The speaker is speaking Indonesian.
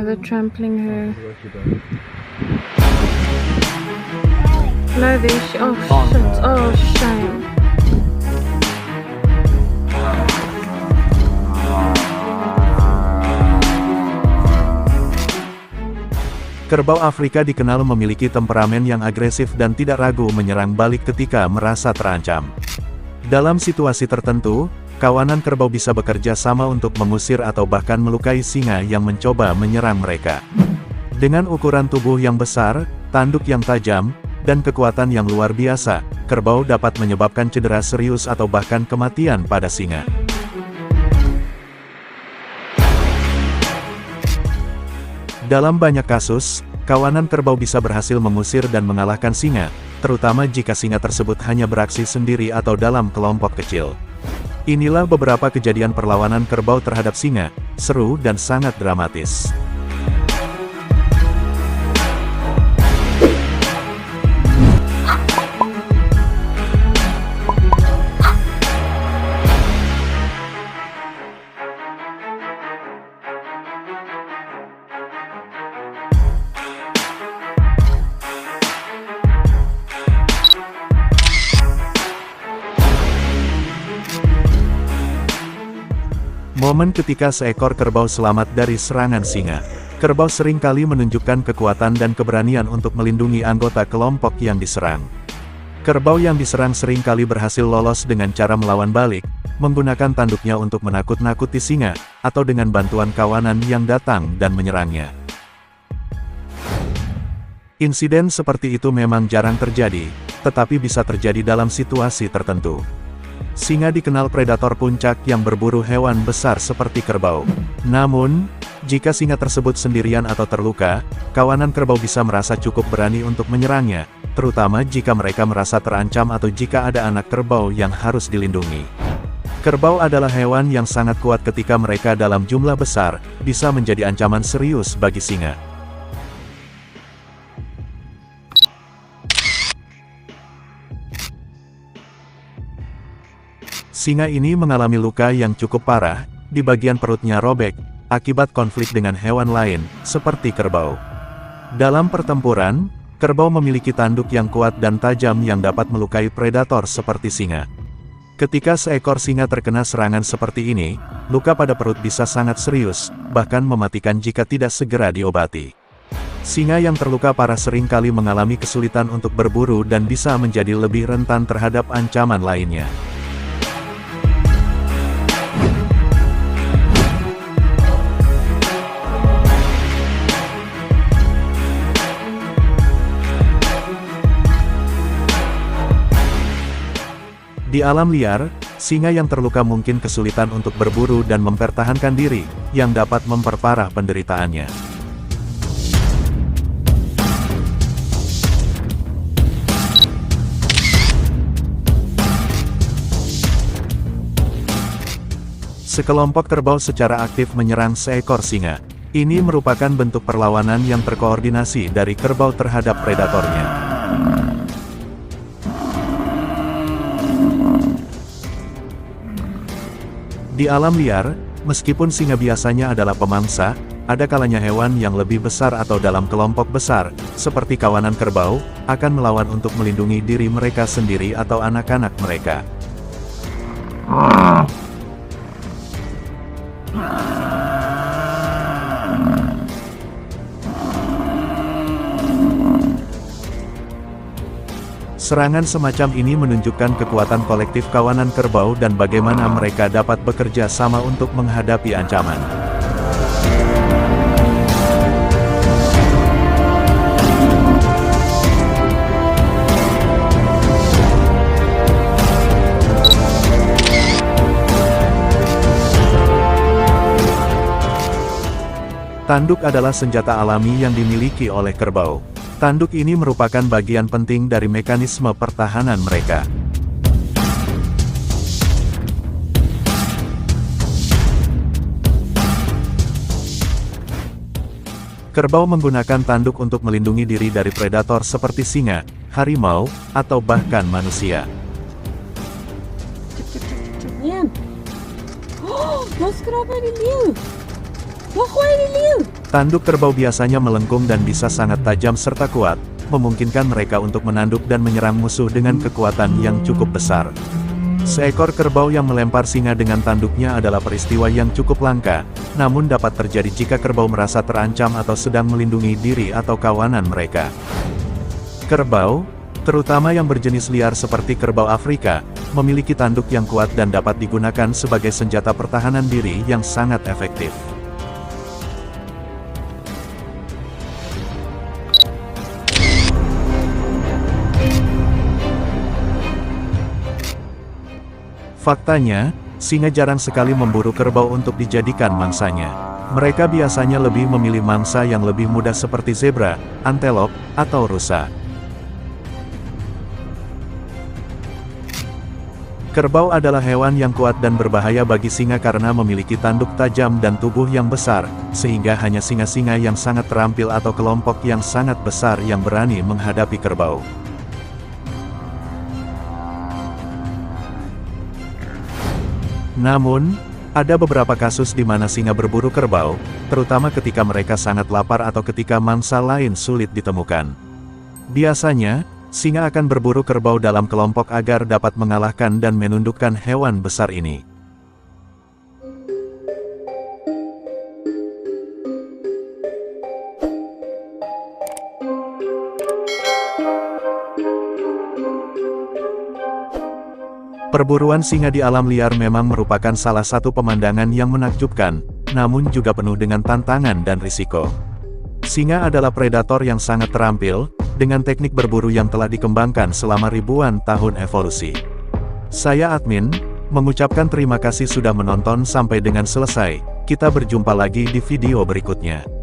they're trampling her. No, oh shit, oh shame. Kerbau Afrika dikenal memiliki temperamen yang agresif dan tidak ragu menyerang balik ketika merasa terancam. Dalam situasi tertentu, kawanan kerbau bisa bekerja sama untuk mengusir atau bahkan melukai singa yang mencoba menyerang mereka. Dengan ukuran tubuh yang besar, tanduk yang tajam, dan kekuatan yang luar biasa, kerbau dapat menyebabkan cedera serius atau bahkan kematian pada singa. Dalam banyak kasus, kawanan kerbau bisa berhasil mengusir dan mengalahkan singa, terutama jika singa tersebut hanya beraksi sendiri atau dalam kelompok kecil. Inilah beberapa kejadian perlawanan kerbau terhadap singa, seru dan sangat dramatis. Momen ketika seekor kerbau selamat dari serangan singa. Kerbau sering kali menunjukkan kekuatan dan keberanian untuk melindungi anggota kelompok yang diserang. Kerbau yang diserang sering kali berhasil lolos dengan cara melawan balik, menggunakan tanduknya untuk menakut-nakuti singa, atau dengan bantuan kawanan yang datang dan menyerangnya. Insiden seperti itu memang jarang terjadi, tetapi bisa terjadi dalam situasi tertentu. Singa dikenal predator puncak yang berburu hewan besar seperti kerbau. Namun, jika singa tersebut sendirian atau terluka, kawanan kerbau bisa merasa cukup berani untuk menyerangnya, terutama jika mereka merasa terancam atau jika ada anak kerbau yang harus dilindungi. Kerbau adalah hewan yang sangat kuat ketika mereka dalam jumlah besar, bisa menjadi ancaman serius bagi singa. Singa ini mengalami luka yang cukup parah, di bagian perutnya robek, akibat konflik dengan hewan lain, seperti kerbau. Dalam pertempuran, kerbau memiliki tanduk yang kuat dan tajam yang dapat melukai predator seperti singa. Ketika seekor singa terkena serangan seperti ini, luka pada perut bisa sangat serius, bahkan mematikan jika tidak segera diobati. Singa yang terluka parah sering kali mengalami kesulitan untuk berburu dan bisa menjadi lebih rentan terhadap ancaman lainnya. Di alam liar, singa yang terluka mungkin kesulitan untuk berburu dan mempertahankan diri, yang dapat memperparah penderitaannya. Sekelompok kerbau secara aktif menyerang seekor singa. Ini merupakan bentuk perlawanan yang terkoordinasi dari kerbau terhadap predatornya. Di alam liar, meskipun singa biasanya adalah pemangsa, ada kalanya hewan yang lebih besar atau dalam kelompok besar, seperti kawanan kerbau, akan melawan untuk melindungi diri mereka sendiri atau anak-anak mereka. Serangan semacam ini menunjukkan kekuatan kolektif kawanan kerbau dan bagaimana mereka dapat bekerja sama untuk menghadapi ancaman. Tanduk adalah senjata alami yang dimiliki oleh kerbau. Tanduk ini merupakan bagian penting dari mekanisme pertahanan mereka. Kerbau menggunakan tanduk untuk melindungi diri dari predator seperti singa, harimau, atau bahkan manusia. Yan. Oh, wat is er nou bij die leeuw? Wat gooi je die leeuw? Tanduk kerbau biasanya melengkung dan bisa sangat tajam serta kuat, memungkinkan mereka untuk menanduk dan menyerang musuh dengan kekuatan yang cukup besar. Seekor kerbau yang melempar singa dengan tanduknya adalah peristiwa yang cukup langka, namun dapat terjadi jika kerbau merasa terancam atau sedang melindungi diri atau kawanan mereka. Kerbau, terutama yang berjenis liar seperti kerbau Afrika, memiliki tanduk yang kuat dan dapat digunakan sebagai senjata pertahanan diri yang sangat efektif. Faktanya, singa jarang sekali memburu kerbau untuk dijadikan mangsanya. Mereka biasanya lebih memilih mangsa yang lebih mudah seperti zebra, antelop, atau rusa. Kerbau adalah hewan yang kuat dan berbahaya bagi singa karena memiliki tanduk tajam dan tubuh yang besar, sehingga hanya singa-singa yang sangat terampil atau kelompok yang sangat besar yang berani menghadapi kerbau. Namun, ada beberapa kasus di mana singa berburu kerbau, terutama ketika mereka sangat lapar atau ketika mangsa lain sulit ditemukan. Biasanya, singa akan berburu kerbau dalam kelompok agar dapat mengalahkan dan menundukkan hewan besar ini. Perburuan singa di alam liar memang merupakan salah satu pemandangan yang menakjubkan, namun juga penuh dengan tantangan dan risiko. Singa adalah predator yang sangat terampil, dengan teknik berburu yang telah dikembangkan selama ribuan tahun evolusi. Saya Admin, mengucapkan terima kasih sudah menonton sampai dengan selesai. Kita berjumpa lagi di video berikutnya.